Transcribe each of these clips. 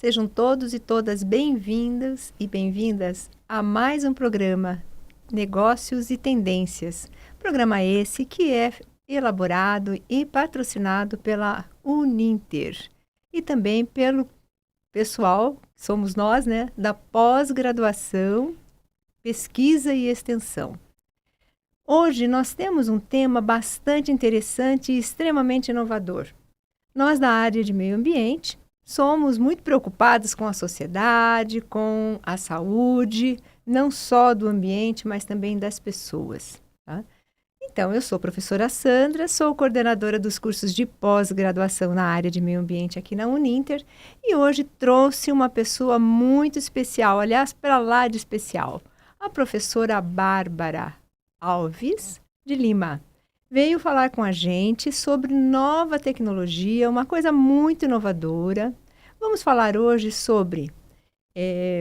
Sejam todos e todas bem-vindos e bem-vindas a mais um programa Negócios e Tendências. Programa esse que é elaborado e patrocinado pela Uninter e também pelo pessoal, somos nós, né, da pós-graduação, pesquisa e extensão. Hoje nós temos um tema bastante interessante e extremamente inovador. Nós da área de meio ambiente somos muito preocupados com a sociedade, com a saúde, não só do ambiente, mas também das pessoas. Tá? Então, eu sou a professora Sandra, sou coordenadora dos cursos de pós-graduação na área de meio ambiente aqui na Uninter e hoje trouxe uma pessoa muito especial, aliás, para lá de especial, a professora Bárbara Alves de Lima. Veio falar com a gente sobre nova tecnologia, uma coisa muito inovadora. Vamos falar hoje sobre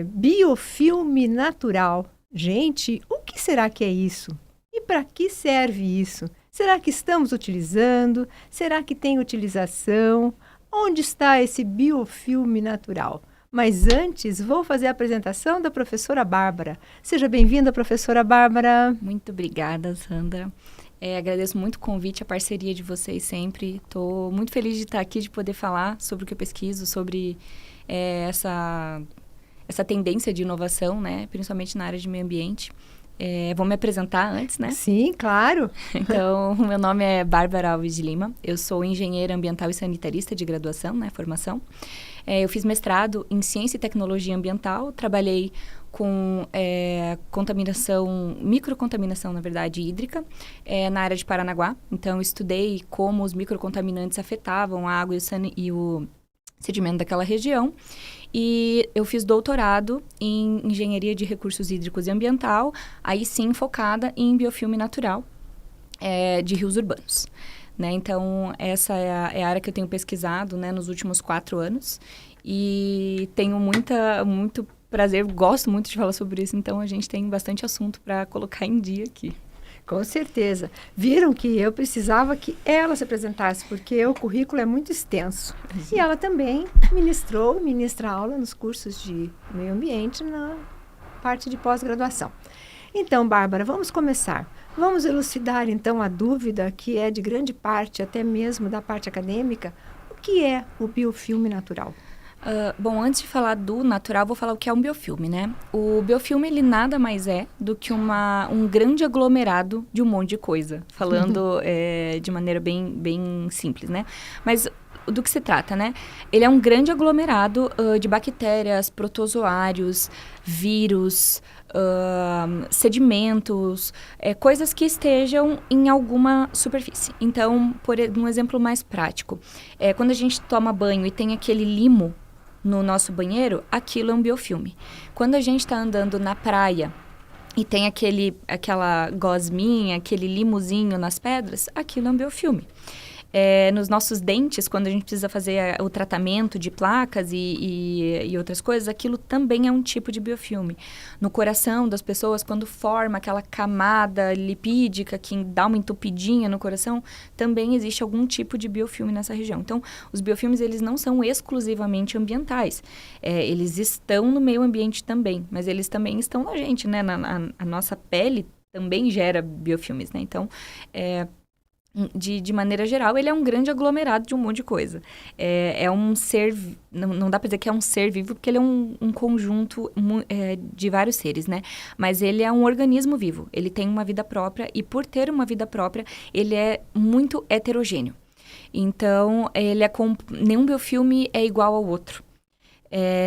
biofilme natural. Gente, o que será que é isso? E para que serve isso? Será que estamos utilizando? Será que tem utilização? Onde está esse biofilme natural? Mas antes, vou fazer a apresentação da professora Bárbara. Seja bem-vinda, professora Bárbara. Muito obrigada, Sandra. Agradeço muito o convite, a parceria de vocês sempre. Estou muito feliz de estar aqui, de poder falar sobre o que eu pesquiso, sobre essa tendência de inovação, né? Principalmente na área de meio ambiente. Vou me apresentar antes, né? Sim, claro. Então, meu nome é Bárbara Alves de Lima. Eu sou engenheira ambiental e sanitarista de graduação, né? Formação. Eu fiz mestrado em Ciência e Tecnologia Ambiental. Trabalhei com contaminação, microcontaminação, na verdade, hídrica, na área de Paranaguá. Então, eu estudei como os microcontaminantes afetavam a água e o sedimento daquela região. E eu fiz doutorado em Engenharia de Recursos Hídricos e Ambiental, aí sim focada em biofilme natural de rios urbanos. Né? Então, essa é a área que eu tenho pesquisado, né, nos últimos 4 anos. E tenho muito prazer, gosto muito de falar sobre isso, então a gente tem bastante assunto para colocar em dia aqui. Com certeza. Viram que eu precisava que ela se apresentasse, porque o currículo é muito extenso. E ela também ministra aula nos cursos de meio ambiente na parte de pós-graduação. Então, Bárbara, vamos começar. Vamos elucidar, então, a dúvida que é de grande parte, até mesmo da parte acadêmica, o que é o biofilme natural? Bom, antes de falar do natural, vou falar o que é um biofilme, né? O biofilme, ele nada mais é do que um grande aglomerado de um monte de coisa, falando de maneira bem simples, né? Mas do que se trata, né? Ele é um grande aglomerado de bactérias, protozoários, vírus, sedimentos, coisas que estejam em alguma superfície. Então, por um exemplo mais prático, quando a gente toma banho e tem aquele limo no nosso banheiro, aquilo é um biofilme. Quando a gente está andando na praia e tem aquela gosminha, aquele limozinho nas pedras, aquilo é um biofilme. Nos nossos dentes, quando a gente precisa fazer o tratamento de placas e outras coisas, aquilo também é um tipo de biofilme. No coração das pessoas, quando forma aquela camada lipídica que dá uma entupidinha no coração, também existe algum tipo de biofilme nessa região. Então, os biofilmes, eles não são exclusivamente ambientais. Eles estão no meio ambiente também, mas eles também estão na gente, né? A nossa pele também gera biofilmes, né? Então, de maneira geral, ele é um grande aglomerado de um monte de coisa. É um ser... Não dá para dizer que é um ser vivo, porque ele é um conjunto de vários seres, né? Mas ele é um organismo vivo. Ele tem uma vida própria e, por ter uma vida própria, ele é muito heterogêneo. Então, nenhum biofilme é igual ao outro.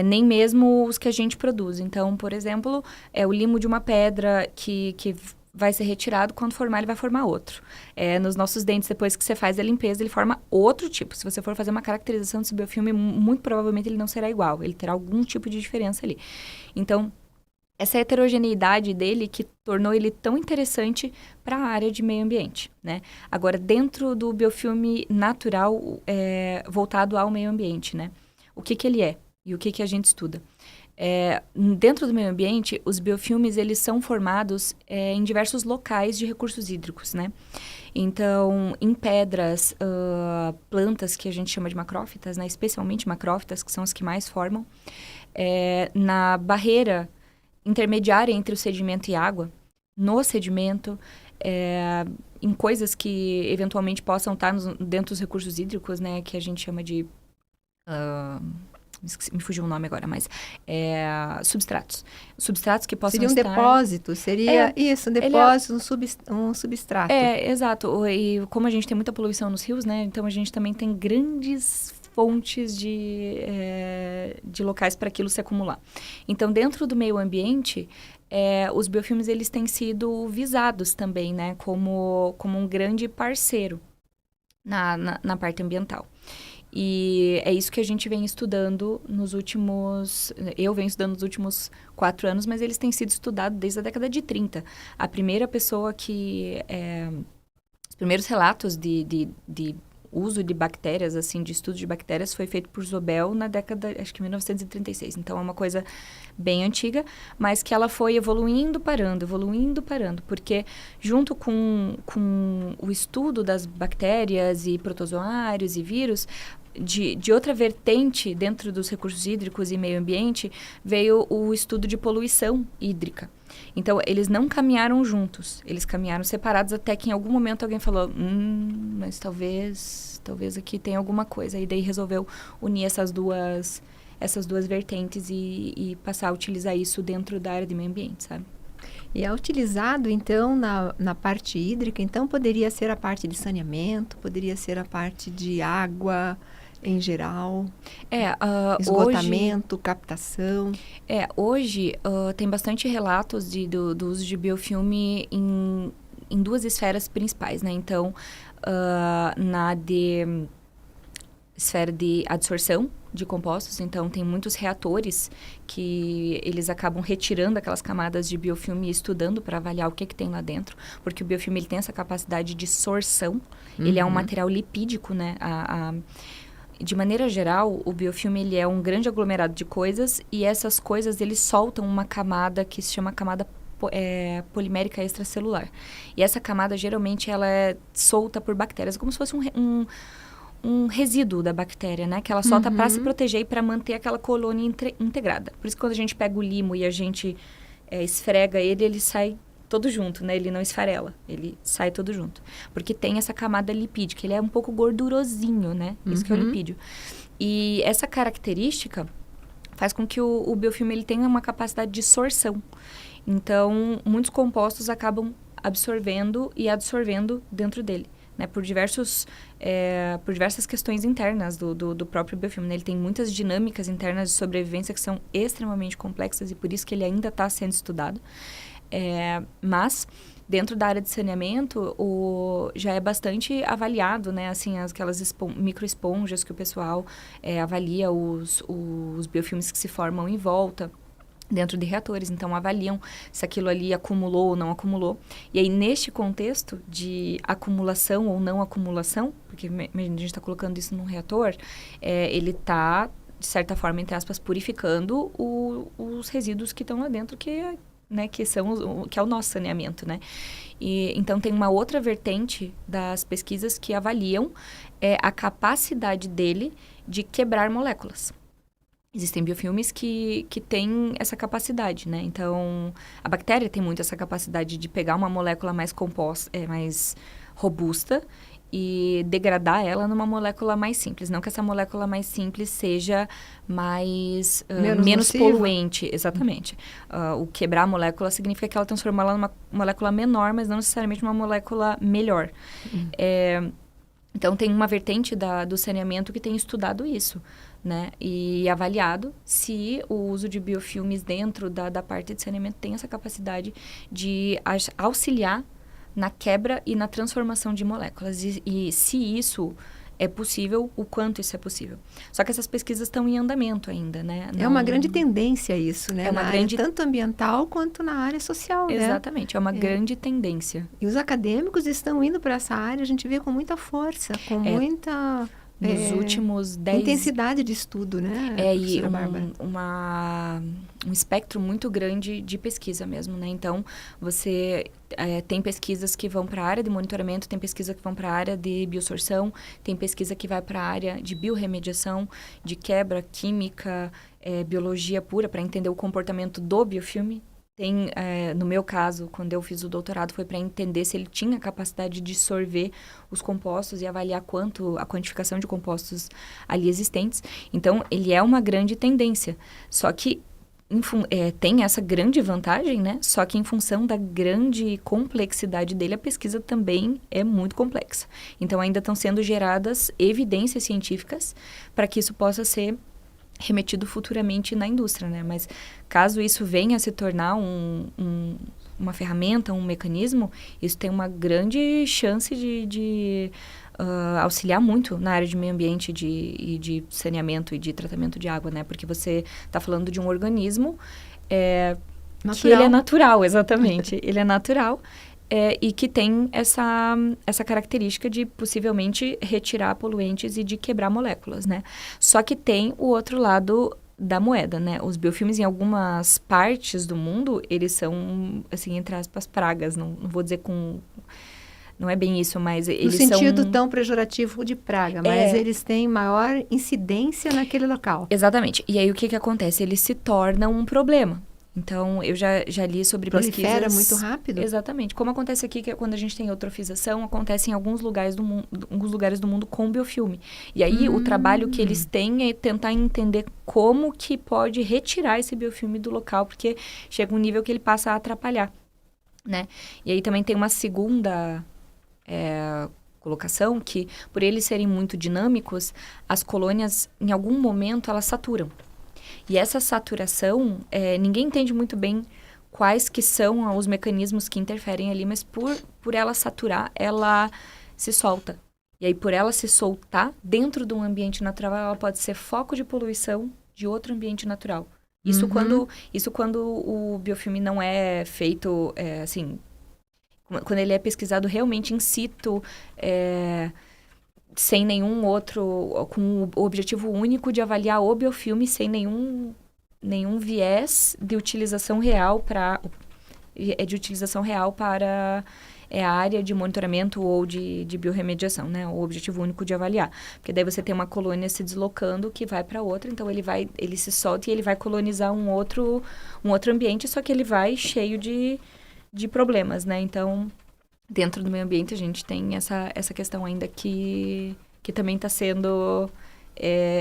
Nem mesmo os que a gente produz. Então, por exemplo, o limo de uma pedra que vai ser retirado, quando formar, ele vai formar outro. Nos nossos dentes, depois que você faz a limpeza, ele forma outro tipo. Se você for fazer uma caracterização desse biofilme, muito provavelmente ele não será igual. Ele terá algum tipo de diferença ali. Então, essa heterogeneidade dele que tornou ele tão interessante para a área de meio ambiente, né? Agora, dentro do biofilme natural voltado ao meio ambiente, né? O que ele é e o que a gente estuda? Dentro do meio ambiente, os biofilmes, eles são formados em diversos locais de recursos hídricos, né? Então, em pedras, plantas que a gente chama de macrófitas, né? Especialmente macrófitas, que são as que mais formam, na barreira intermediária entre o sedimento e água, no sedimento, em coisas que eventualmente possam estar dentro dos recursos hídricos, né? Que a gente chama de... me fugiu o nome agora, mas substratos. Substratos que possam estar... Seria um depósito, seria isso, um depósito, um substrato. Exato. E como a gente tem muita poluição nos rios, né? Então, a gente também tem grandes fontes de locais para aquilo se acumular. Então, dentro do meio ambiente, os biofilmes, eles têm sido visados também, né? Como um grande parceiro na parte ambiental. E é isso que a gente vem estudando eu venho estudando nos últimos 4 anos, mas eles têm sido estudados desde a década de 30. A primeira pessoa os primeiros relatos de uso de bactérias, assim, de estudo de bactérias, foi feito por Zobel na década, acho que 1936. Então, é uma coisa bem antiga, mas que ela foi evoluindo, parando, porque junto com o estudo das bactérias e protozoários e vírus, de outra vertente dentro dos recursos hídricos e meio ambiente, veio o estudo de poluição hídrica. Então, eles não caminharam juntos, eles caminharam separados até que em algum momento alguém falou, mas talvez aqui tem alguma coisa. E daí resolveu unir essas duas vertentes e passar a utilizar isso dentro da área de meio ambiente, sabe? E é utilizado, então, na parte hídrica, então poderia ser a parte de saneamento, poderia ser a parte de água em geral, esgotamento, captação. Hoje tem bastante relatos do uso de biofilme em 2 esferas principais, né? Então, esfera de adsorção de compostos, então tem muitos reatores que eles acabam retirando aquelas camadas de biofilme e estudando para avaliar o que tem lá dentro, porque o biofilme ele tem essa capacidade de sorção, ele é um material lipídico, né? De maneira geral, o biofilme ele é um grande aglomerado de coisas e essas coisas eles soltam uma camada que se chama camada polimérica extracelular. E essa camada, geralmente, ela é solta por bactérias, como se fosse um resíduo da bactéria, né? Que ela solta para se proteger e para manter aquela colônia integrada. Por isso que quando a gente pega o limo e a gente esfrega ele sai todo junto, né? Ele não esfarela, ele sai todo junto. Porque tem essa camada lipídica, ele é um pouco gordurosinho, né? Isso que é o lipídio. E essa característica faz com que o biofilme ele tenha uma capacidade de sorção. Então, muitos compostos acabam absorvendo e adsorvendo dentro dele, né? Por diversas questões internas do próprio biofilme, né? Ele tem muitas dinâmicas internas de sobrevivência que são extremamente complexas e por isso que ele ainda está sendo estudado. Mas, dentro da área de saneamento, já é bastante avaliado, né? Assim, aquelas microesponjas que o pessoal avalia os biofilmes que se formam em volta dentro de reatores, então avaliam se aquilo ali acumulou ou não acumulou. E aí, neste contexto de acumulação ou não acumulação, porque a gente está colocando isso num reator, ele está, de certa forma, entre aspas, purificando os resíduos que estão lá dentro, que é o nosso saneamento, né? E, então, tem uma outra vertente das pesquisas que avaliam a capacidade dele de quebrar moléculas. Existem biofilmes que têm essa capacidade, né? Então, a bactéria tem muito essa capacidade de pegar uma molécula mais composta, mais robusta e degradar ela numa molécula mais simples. Não que essa molécula mais simples seja menos poluente. Exatamente. O quebrar a molécula significa que ela transforma ela numa molécula menor, mas não necessariamente uma molécula melhor. Então, tem uma vertente do saneamento que tem estudado isso, né? E avaliado se o uso de biofilmes dentro da parte de saneamento tem essa capacidade de auxiliar na quebra e na transformação de moléculas. E se isso é possível, o quanto isso é possível. Só que essas pesquisas estão em andamento ainda, né? É uma grande tendência isso, né? Área tanto ambiental quanto na área social, né? Exatamente, é uma grande tendência. E os acadêmicos estão indo para essa área, a gente vê com muita força, com muita nos últimos 10... Intensidade de estudo, né, E professora Bárbara? um espectro muito grande de pesquisa mesmo, né? Então, você tem pesquisas que vão para a área de monitoramento, tem pesquisa que vão para a área de biosorção, tem pesquisa que vai para a área de biorremediação, de quebra química, biologia pura, para entender o comportamento do biofilme. Tem, no meu caso, quando eu fiz o doutorado, foi para entender se ele tinha capacidade de sorver os compostos e avaliar a quantificação de compostos ali existentes. Então, ele é uma grande tendência. Só que tem essa grande vantagem, né? Só que em função da grande complexidade dele, a pesquisa também é muito complexa. Então, ainda estão sendo geradas evidências científicas para que isso possa ser remetido futuramente na indústria, né? Mas caso isso venha a se tornar uma ferramenta, um mecanismo, isso tem uma grande chance de auxiliar muito na área de meio ambiente e de saneamento e de tratamento de água, né? Porque você está falando de um organismo que ele é natural, exatamente. Ele é natural. E que tem essa característica de possivelmente retirar poluentes e de quebrar moléculas, né? Só que tem o outro lado da moeda, né? Os biofilmes, em algumas partes do mundo, eles são, assim, entre aspas, pragas. Não vou dizer com... Não é bem isso, mas eles são... No sentido tão pejorativo de praga, mas eles têm maior incidência naquele local. Exatamente. E aí, o que acontece? Eles se tornam um problema. Então, eu já li sobre pesquisas... Prolifera muito rápido? Exatamente. Como acontece aqui, que quando a gente tem eutrofização, acontece em alguns lugares do mundo com biofilme. E aí, o trabalho que eles têm é tentar entender como que pode retirar esse biofilme do local, porque chega um nível que ele passa a atrapalhar, né? E aí, também tem uma segunda colocação, que por eles serem muito dinâmicos, as colônias, em algum momento, elas saturam. E essa saturação, ninguém entende muito bem quais que são os mecanismos que interferem ali, mas por ela saturar, ela se solta. E aí, por ela se soltar, dentro de um ambiente natural, ela pode ser foco de poluição de outro ambiente natural. Isso quando o biofilme não é feito, assim, quando ele é pesquisado realmente in situ, sem nenhum outro, com o objetivo único de avaliar o biofilme sem nenhum viés de utilização real para a área de monitoramento ou de biorremediação, né? O objetivo único de avaliar. Porque daí você tem uma colônia se deslocando que vai para outra, então ele se solta e ele vai colonizar um outro ambiente, só que ele vai cheio de problemas, né? Então, dentro do meio ambiente, a gente tem essa questão ainda que também está sendo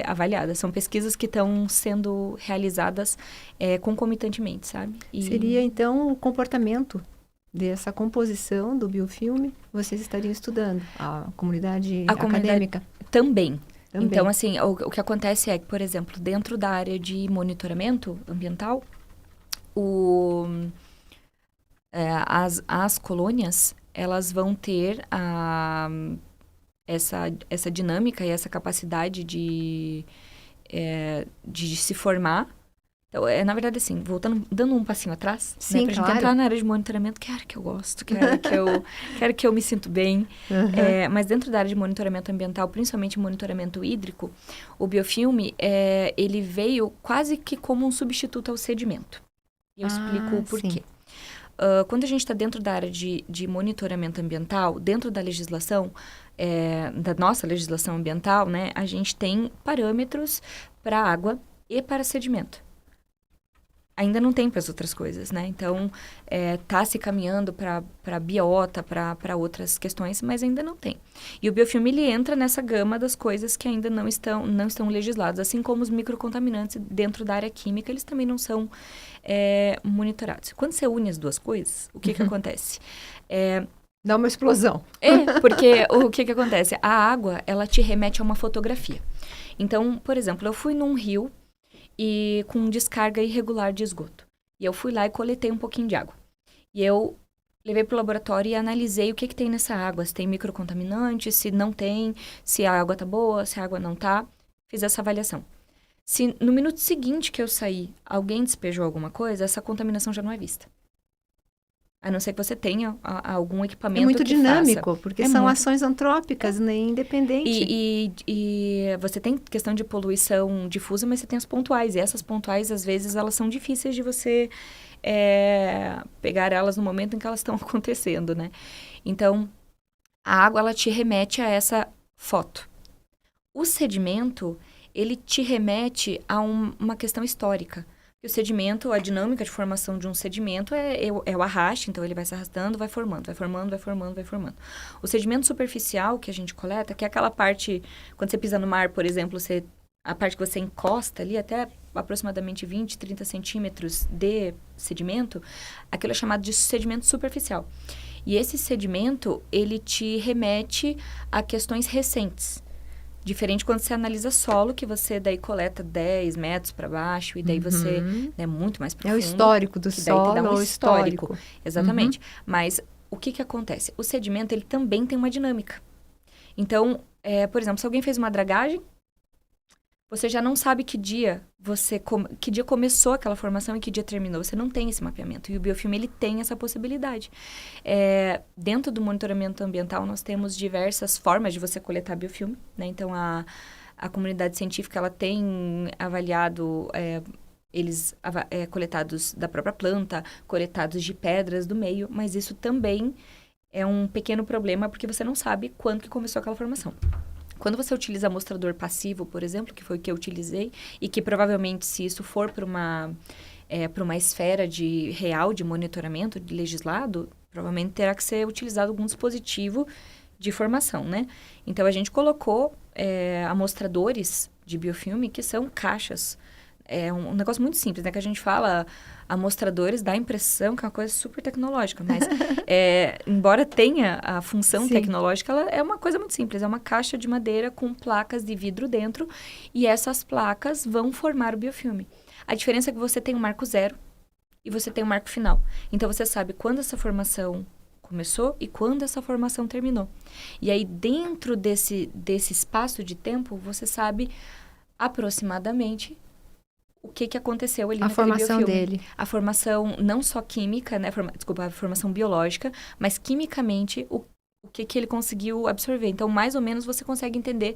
avaliada. São pesquisas que estão sendo realizadas concomitantemente, sabe? Seria, então, o comportamento dessa composição do biofilme, vocês estariam estudando, a comunidade acadêmica? Também. Então, assim, o que acontece é que, por exemplo, dentro da área de monitoramento ambiental, as colônias, elas vão ter essa dinâmica e essa capacidade de se formar. Então, na verdade, assim, dando um passinho atrás, sim, né, pra gente entrar na área de monitoramento, que é a área que eu gosto, quero que eu me sinto bem. Mas dentro da área de monitoramento ambiental, principalmente monitoramento hídrico, o biofilme, ele veio quase que como um substituto ao sedimento. E eu explico o porquê. Quando a gente está dentro da área de monitoramento ambiental, dentro da legislação, da nossa legislação ambiental, né, a gente tem parâmetros para água e para sedimento. Ainda não tem para as outras coisas, né? Então, está se caminhando para biota, para outras questões, mas ainda não tem. E o biofilme, ele entra nessa gama das coisas que ainda não estão legisladas, assim como os microcontaminantes dentro da área química, eles também não são monitorados. Quando você une as duas coisas, o que acontece? Dá uma explosão. Porque o que acontece? A água, ela te remete a uma fotografia. Então, por exemplo, eu fui num rio e com descarga irregular de esgoto. E eu fui lá e coletei um pouquinho de água. E eu levei para o laboratório e analisei o que tem nessa água. Se tem microcontaminantes, se não tem, se a água tá boa, se a água não tá. Fiz essa avaliação. Se no minuto seguinte que eu saí, alguém despejou alguma coisa, essa contaminação já não é vista. A não ser que você tenha algum É equipamento muito que dinâmico, faça. porque É são muito. ações antrópicas, né, independentes. E você tem questão de poluição difusa, mas você tem as pontuais. E essas pontuais, às vezes, elas são difíceis de você pegar elas no momento em que elas estão acontecendo, né? Então, a água, ela te remete a essa foto. O sedimento, ele te remete a uma questão histórica. O sedimento, a dinâmica de formação de um sedimento é o arraste, então ele vai se arrastando, vai formando, vai formando, vai formando, vai formando. O sedimento superficial que a gente coleta, que é aquela parte, quando você pisa no mar, por exemplo, a parte que você encosta ali, até aproximadamente 20, 30 centímetros de sedimento, aquilo é chamado de sedimento superficial. E esse sedimento, ele te remete a questões recentes. Diferente quando você analisa solo, que você daí coleta 10 metros para baixo, e daí você é muito mais profundo. É o histórico do que daí te solo, dá um o histórico. Exatamente. Mas o que acontece? O sedimento, ele também tem uma dinâmica. Então, por exemplo, se alguém fez uma dragagem, você já não sabe que dia que dia começou aquela formação e que dia terminou. Você não tem esse mapeamento. E o biofilme, ele tem essa possibilidade. Dentro do monitoramento ambiental, nós temos diversas formas de você coletar biofilme, né? Então, a comunidade científica, ela tem avaliado eles coletados da própria planta, coletados de pedras do meio, mas isso também é um pequeno problema, porque você não sabe quando que começou aquela formação. Quando você utiliza amostrador passivo, por exemplo, que foi o que eu utilizei, e que provavelmente, se isso for para uma esfera real de monitoramento, de legislado, provavelmente terá que ser utilizado algum dispositivo de formação, né? Então, a gente colocou amostradores de biofilme, que são caixas. É um negócio muito simples, né? Que a gente fala amostradores, dá a impressão que é uma coisa super tecnológica, mas embora tenha a função tecnológica, ela é uma coisa muito simples. É uma caixa de madeira com placas de vidro dentro, e essas placas vão formar o biofilme. A diferença é que você tem um marco zero e você tem um marco final. Então, você sabe quando essa formação começou e quando essa formação terminou. E aí, dentro desse espaço de tempo, você sabe aproximadamente o que aconteceu ali naquele biofilme. A formação dele. A formação não só química, né? A formação biológica, mas quimicamente o que ele conseguiu absorver. Então, mais ou menos, você consegue entender,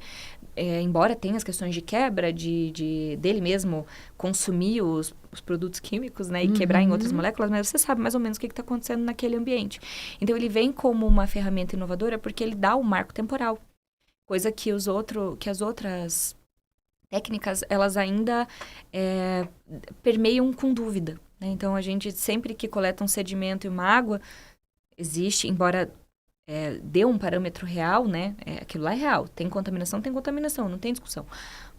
embora tenha as questões de quebra, dele mesmo consumir os produtos químicos, né? E quebrar em outras moléculas, mas você sabe mais ou menos o que está acontecendo naquele ambiente. Então, ele vem como uma ferramenta inovadora porque ele dá um marco temporal. Coisa que as outras técnicas, elas ainda permeiam com dúvida, né? Então, a gente, sempre que coleta um sedimento e uma água, existe, embora dê um parâmetro real, né? Aquilo lá é real. Tem contaminação, não tem discussão.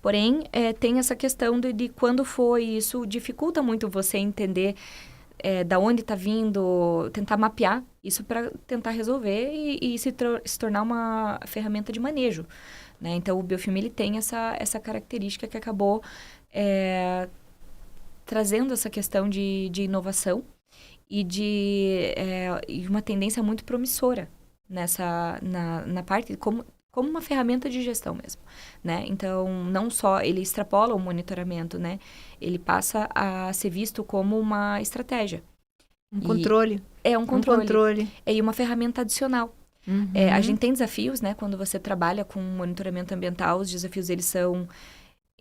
Porém, tem essa questão de quando foi isso, dificulta muito você entender da onde está vindo, tentar mapear isso para tentar resolver e se tornar uma ferramenta de manejo. Né? Então, o biofilme, ele tem essa característica que acabou trazendo essa questão de inovação e e uma tendência muito promissora na parte, como uma ferramenta de gestão mesmo, né? Então, não só ele extrapola o monitoramento, né? Ele passa a ser visto como uma estratégia. Um controle. Um controle. E uma ferramenta adicional. A gente tem desafios, né? Quando você trabalha com monitoramento ambiental, os desafios, eles são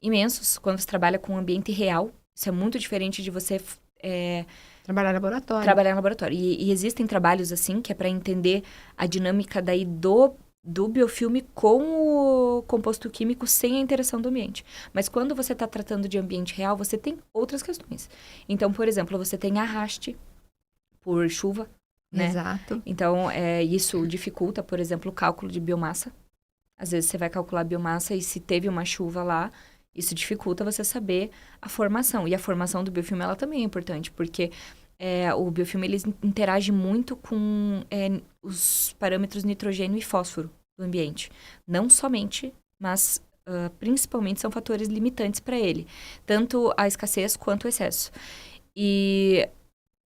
imensos. Quando você trabalha com um ambiente real, isso é muito diferente de você trabalhar em laboratório. E existem trabalhos assim, que é para entender a dinâmica daí do biofilme com o composto químico sem a interação do ambiente. Mas quando você está tratando de ambiente real, você tem outras questões. Então, por exemplo, você tem arraste por chuva, né? Exato. Então, isso dificulta, por exemplo, o cálculo de biomassa. Às vezes, você vai calcular a biomassa e se teve uma chuva lá, isso dificulta você saber a formação. E a formação do biofilme, ela também é importante, porque o biofilme, ele interage muito com os parâmetros nitrogênio e fósforo do ambiente. Não somente, mas principalmente são fatores limitantes para ele. Tanto a escassez quanto o excesso. E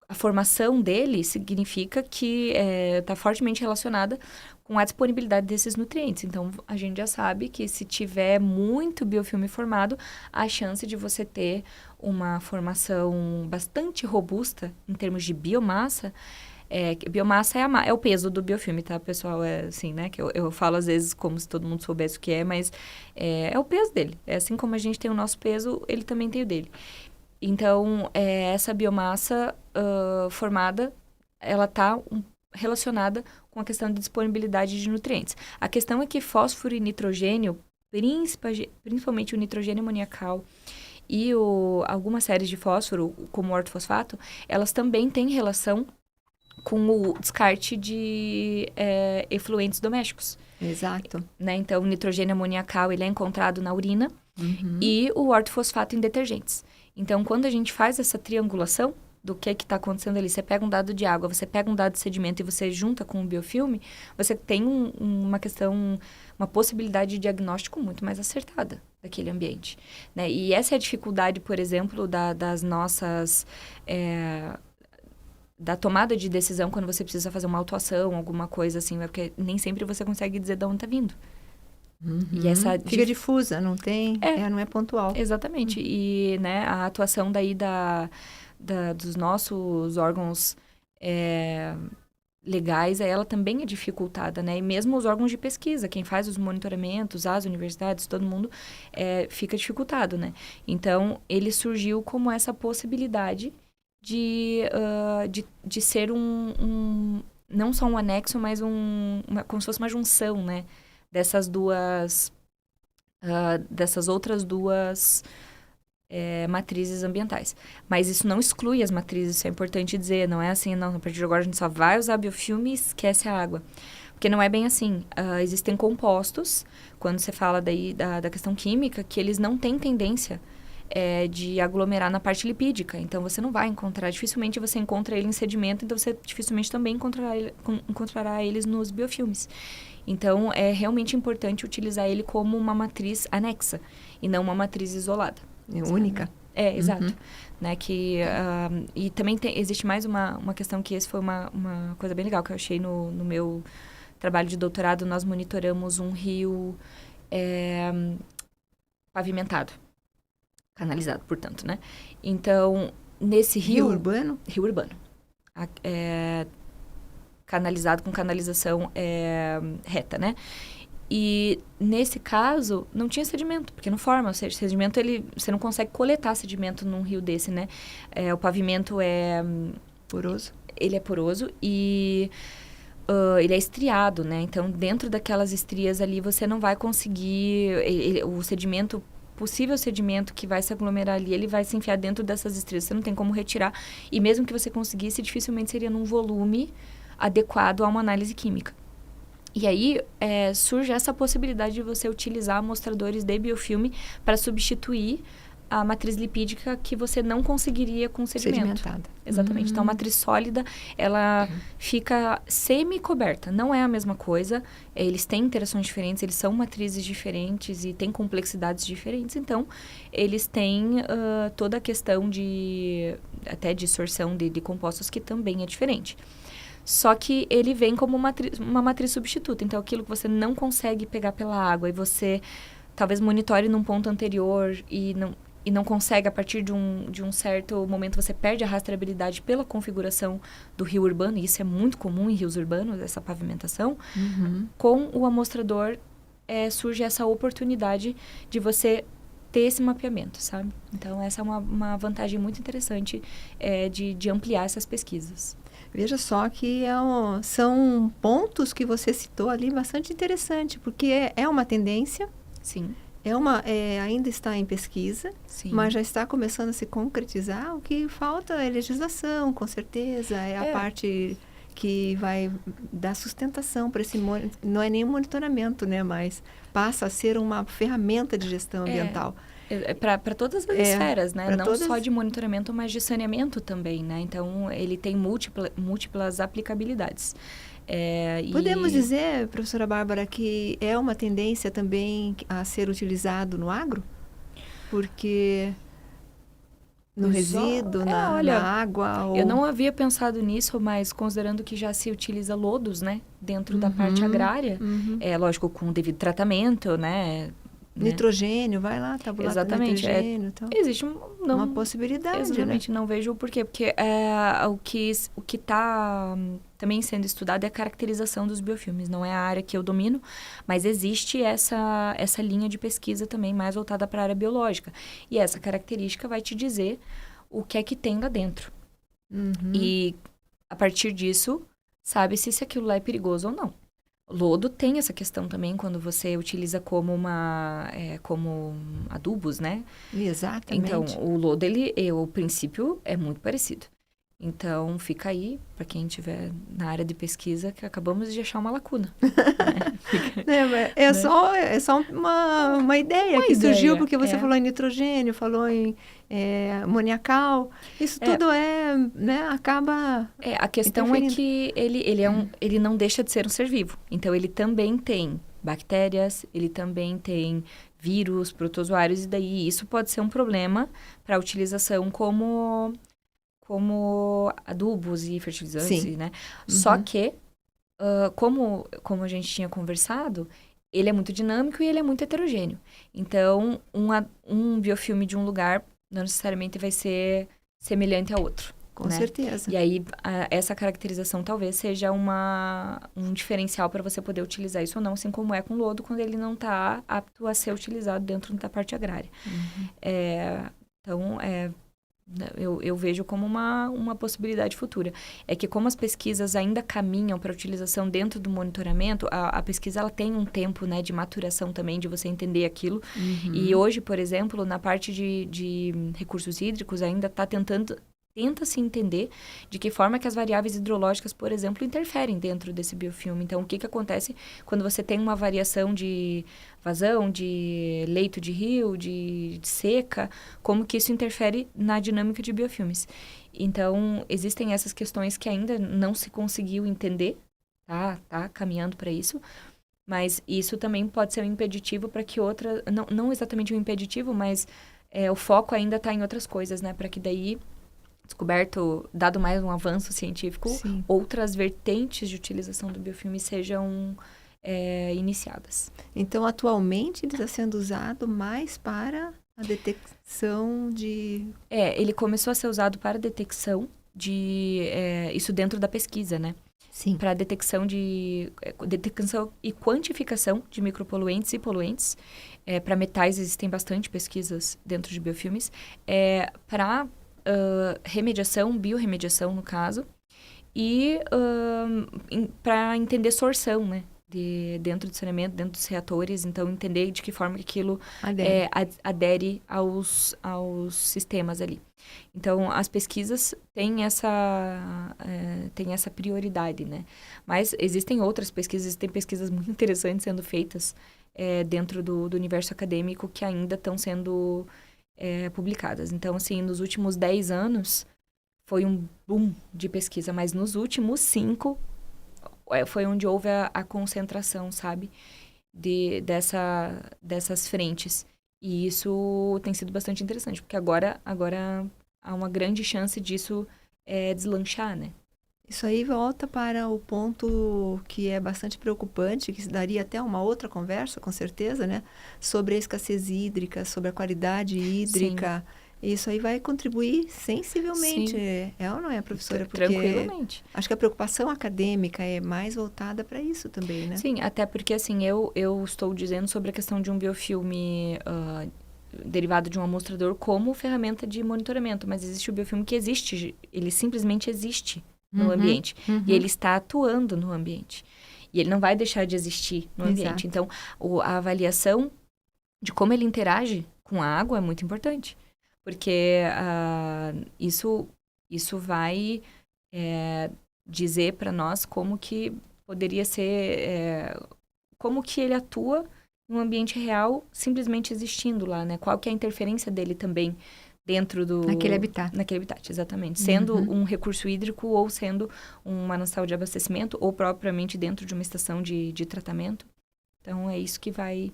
a formação dele significa que está fortemente relacionada com a disponibilidade desses nutrientes. Então, a gente já sabe que se tiver muito biofilme formado, a chance de você ter uma formação bastante robusta em termos de biomassa Biomassa é o peso do biofilme, tá, pessoal? É assim, né? Que eu falo às vezes como se todo mundo soubesse o que é, mas é o peso dele. É assim como a gente tem o nosso peso, ele também tem o dele. Então, essa biomassa formada, ela está relacionada com a questão de disponibilidade de nutrientes. A questão é que fósforo e nitrogênio, principalmente o nitrogênio amoniacal e algumas séries de fósforo, como o ortofosfato, elas também têm relação com o descarte de efluentes domésticos. Exato. Né? Então, o nitrogênio amoniacal ele é encontrado na urina e o ortofosfato em detergentes. Então, quando a gente faz essa triangulação do que está acontecendo ali, você pega um dado de água, você pega um dado de sedimento e você junta com o biofilme, você tem uma possibilidade de diagnóstico muito mais acertada daquele ambiente. Né? E essa é a dificuldade, por exemplo, das nossas... da tomada de decisão quando você precisa fazer uma autuação, alguma coisa assim, porque nem sempre você consegue dizer de onde está vindo. E essa fica difusa, não tem, não é pontual. Exatamente. E, né, a atuação daí dos nossos órgãos legais, ela também é dificultada, né? E mesmo os órgãos de pesquisa, quem faz os monitoramentos, as universidades, todo mundo, fica dificultado, né? Então, ele surgiu como essa possibilidade de ser não só um anexo, mas como se fosse uma junção, né? Dessas outras duas matrizes ambientais. Mas isso não exclui as matrizes, isso é importante dizer. Não é assim, não, a partir de agora a gente só vai usar biofilme e esquece a água. Porque não é bem assim. Existem compostos, quando você fala daí da questão química, que eles não têm tendência de aglomerar na parte lipídica. Então, você não vai encontrar, dificilmente você encontra ele em sedimento, então você dificilmente também encontrará eles nos biofilmes. Então, é realmente importante utilizar ele como uma matriz anexa e não uma matriz isolada. Única. Exato. Né, e também existe mais uma questão que essa foi uma coisa bem legal que eu achei no meu trabalho de doutorado. Nós monitoramos um rio pavimentado. Canalizado, portanto, né? Então, nesse rio... Rio urbano? Rio urbano. Canalizado com canalização reta, né? E, nesse caso, não tinha sedimento, porque não forma. Ou seja, sedimento, você não consegue coletar sedimento num rio desse, né? O pavimento é... Poroso. Ele é poroso e... ele é estriado, né? Então, dentro daquelas estrias ali, você não vai conseguir... o sedimento... possível sedimento que vai se aglomerar ali, ele vai se enfiar dentro dessas estrias. Você não tem como retirar. E mesmo que você conseguisse, dificilmente seria num volume adequado a uma análise química. E aí, surge essa possibilidade de você utilizar amostradores de biofilme para substituir a matriz lipídica que você não conseguiria com sedimento. Sedimentada. Exatamente. Então, a matriz sólida, ela fica semi-coberta. Não é a mesma coisa. Eles têm interações diferentes, eles são matrizes diferentes e têm complexidades diferentes. Então, eles têm toda a questão até de sorção de compostos que também é diferente. Só que ele vem como uma matriz substituta. Então, aquilo que você não consegue pegar pela água e você talvez monitore num ponto anterior e não consegue, a partir de um certo momento, você perde a rastreabilidade pela configuração do rio urbano, e isso é muito comum em rios urbanos, essa pavimentação. Com o amostrador, surge essa oportunidade de você ter esse mapeamento, sabe? Então, essa é uma vantagem muito interessante de ampliar essas pesquisas. Veja só que são pontos que você citou ali bastante interessante, porque é uma tendência. Sim. Ainda está em pesquisa, Sim. Mas já está começando a se concretizar. O que falta é legislação, com certeza. A parte que vai dar sustentação para esse... Não é nem um monitoramento, né? Mas passa a ser uma ferramenta de gestão ambiental. Para todas as esferas, né? Não só de monitoramento, mas de saneamento também, né? Então, ele tem múltiplas aplicabilidades. Podemos dizer, professora Bárbara, que é uma tendência também a ser utilizado no agro? Porque no resíduo, na água... Eu não havia pensado nisso, mas considerando que já se utiliza lodos, né? Dentro da parte agrária, lógico, com o devido tratamento, né? né? Nitrogênio, vai lá, tabulato Exatamente, nitrogênio. Então, existe uma possibilidade, exatamente, né? não vejo o porquê. Porque o que está também sendo estudado é a caracterização dos biofilmes. Não é a área que eu domino, mas existe essa linha de pesquisa também mais voltada para a área biológica. E essa característica vai te dizer o que é que tem lá dentro. E, a partir disso, sabe-se se aquilo lá é perigoso ou não. Lodo tem essa questão também quando você utiliza como como adubos, né? Exatamente. Então, o lodo, o princípio é muito parecido. Então, fica aí, para quem estiver na área de pesquisa, que acabamos de achar uma lacuna. Né? É só uma ideia que surgiu, porque você falou em nitrogênio, falou em amoniacal. Isso tudo né, acaba a questão é que ele não deixa de ser um ser vivo. Então, ele também tem bactérias, ele também tem vírus, protozoários, e daí isso pode ser um problema para a utilização como adubos e fertilizantes, né? Só que, como a gente tinha conversado, ele é muito dinâmico e ele é muito heterogêneo. Então, um biofilme de um lugar não necessariamente vai ser semelhante a outro. Com certeza. E aí, essa caracterização talvez seja um diferencial para você poder utilizar isso ou não, assim como é com lodo, quando ele não está apto a ser utilizado dentro da parte agrária. Então, eu vejo como uma possibilidade futura. É que como as pesquisas ainda caminham para a utilização dentro do monitoramento, a pesquisa ela tem um tempo, né, de maturação também, de você entender aquilo. E hoje, por exemplo, na parte de recursos hídricos, ainda está tenta-se entender de que forma que as variáveis hidrológicas, por exemplo, interferem dentro desse biofilme. Então, o que acontece quando você tem uma variação de vazão, de leito de rio, de seca, como que isso interfere na dinâmica de biofilmes. Então, existem essas questões que ainda não se conseguiu entender, tá caminhando para isso, mas isso também pode ser um impeditivo para que não exatamente um impeditivo, mas o foco ainda está em outras coisas, né, para que daí dado mais um avanço científico, Sim. outras vertentes de utilização do biofilme sejam iniciadas. Então, atualmente, ele está sendo usado mais para a detecção de... Ele começou a ser usado para detecção isso dentro da pesquisa, né? Sim. Para detecção e quantificação de micropoluentes e poluentes. Para metais, existem bastante pesquisas dentro de biofilmes. Para biorremediação, no caso, e para entender sorção, né, dentro do saneamento, dentro dos reatores, então entender de que forma que aquilo adere aos sistemas ali. Então, as pesquisas têm essa prioridade, né, mas existem outras pesquisas, existem pesquisas muito interessantes sendo feitas dentro do universo acadêmico que ainda estão sendo publicadas. Então, assim, nos últimos 10 anos foi um boom de pesquisa, mas nos últimos 5 foi onde houve a concentração, sabe, dessas frentes. E isso tem sido bastante interessante, porque agora há uma grande chance disso deslanchar, né? Isso aí volta para o ponto que é bastante preocupante, que daria até uma outra conversa, com certeza, né? Sobre a escassez hídrica, sobre a qualidade hídrica. Sim. Isso aí vai contribuir sensivelmente. Sim. É ou não é, professora? Porque tranquilamente. Acho que a preocupação acadêmica é mais voltada para isso também, né? Sim, até porque, assim, eu estou dizendo sobre a questão de um biofilme derivado de um amostrador como ferramenta de monitoramento, mas existe o biofilme que existe, ele simplesmente existe no ambiente. E ele está atuando no ambiente. E ele não vai deixar de existir no ambiente. Então, a avaliação de como ele interage com a água é muito importante. Porque isso vai dizer para nós como que poderia ser... como que ele atua no ambiente real simplesmente existindo lá, né? Qual que é a interferência dele também dentro do... Naquele habitat, exatamente. Sendo um recurso hídrico ou sendo um manancial de abastecimento ou propriamente dentro de uma estação de tratamento. Então, é isso que vai...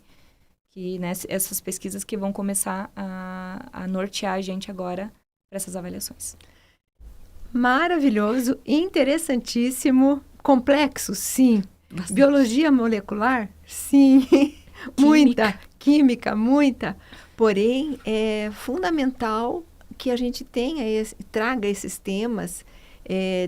né, essas pesquisas que vão começar a nortear a gente agora para essas avaliações. Maravilhoso, interessantíssimo, complexo, sim. Bastante. Biologia molecular? Sim. Muita. química, muita, porém é fundamental que a gente traga esses temas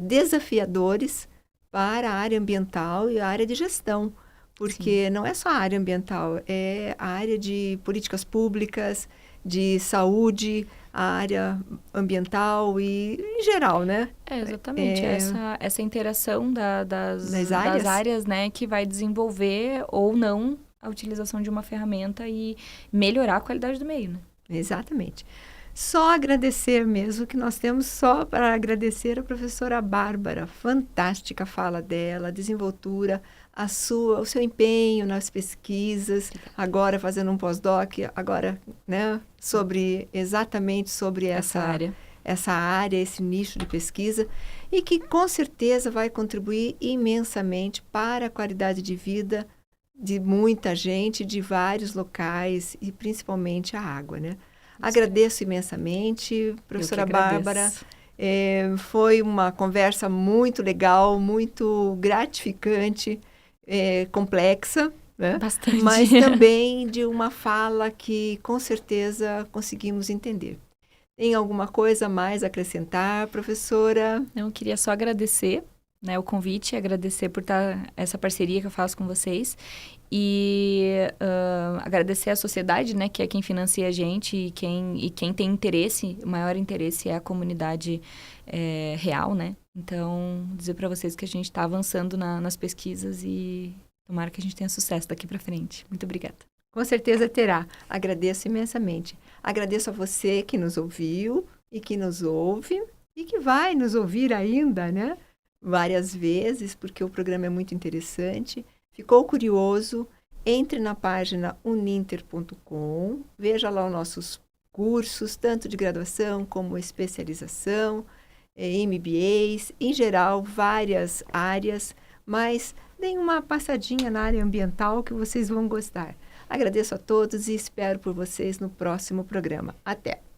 desafiadores para a área ambiental e a área de gestão, porque não é só a área ambiental, é a área de políticas públicas, de saúde, a área ambiental e em geral, né? Exatamente. Essa interação das áreas, né, que vai desenvolver ou não a utilização de uma ferramenta e melhorar a qualidade do meio, né? Exatamente. Só agradecer mesmo, que nós temos só para agradecer a professora Bárbara. Fantástica a fala dela, a desenvoltura, o seu empenho nas pesquisas, agora fazendo um pós-doc, agora, né, exatamente sobre essa área, esse nicho de pesquisa, e que com certeza vai contribuir imensamente para a qualidade de vida de muita gente, de vários locais, e principalmente a água, né? Agradeço imensamente, professora Bárbara. Foi uma conversa muito legal, muito gratificante, complexa, né? Bastante. Mas também de uma fala que com certeza conseguimos entender. Tem alguma coisa mais a acrescentar, professora? Eu queria só agradecer, né, o convite, agradecer por essa parceria que eu faço com vocês e agradecer à sociedade, né, que é quem financia a gente e quem tem interesse, o maior interesse é a comunidade real, né? Então, dizer para vocês que a gente está avançando nas pesquisas e tomara que a gente tenha sucesso daqui para frente. Muito obrigada. Com certeza terá. Agradeço imensamente. Agradeço a você que nos ouviu e que nos ouve e que vai nos ouvir ainda, né? Várias vezes, porque o programa é muito interessante. Ficou curioso? Entre na página uninter.com, veja lá os nossos cursos, tanto de graduação como especialização, MBAs, em geral, várias áreas, mas deem uma passadinha na área ambiental que vocês vão gostar. Agradeço a todos e espero por vocês no próximo programa. Até!